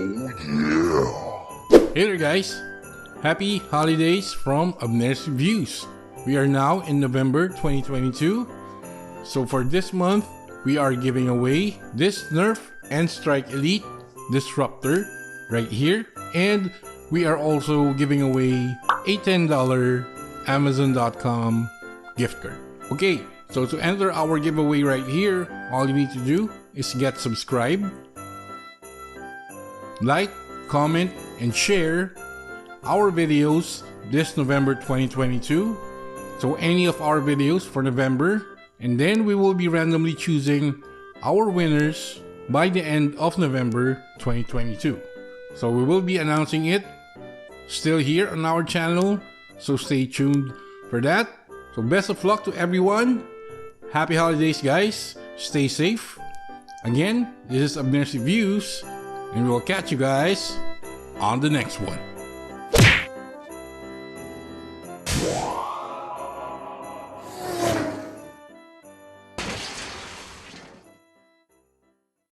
Hey there guys, happy holidays from Abners Reviews. We are now in November 2022. So for this month, we are giving away this NERF and Strike Elite Disruptor right here. And we are also giving away a $10 Amazon.com gift card. Okay, so to enter our giveaway right here, all you need to do is get subscribed, like, comment, and share our videos this November 2022. So any of our videos for November, and then we will be randomly choosing our winners by the end of November 2022. So we will be announcing it still here on our channel, so stay tuned for that. So best of luck to everyone. Happy holidays guys, stay safe. Again, this is Abners Reviews, and we will catch you guys on the next one.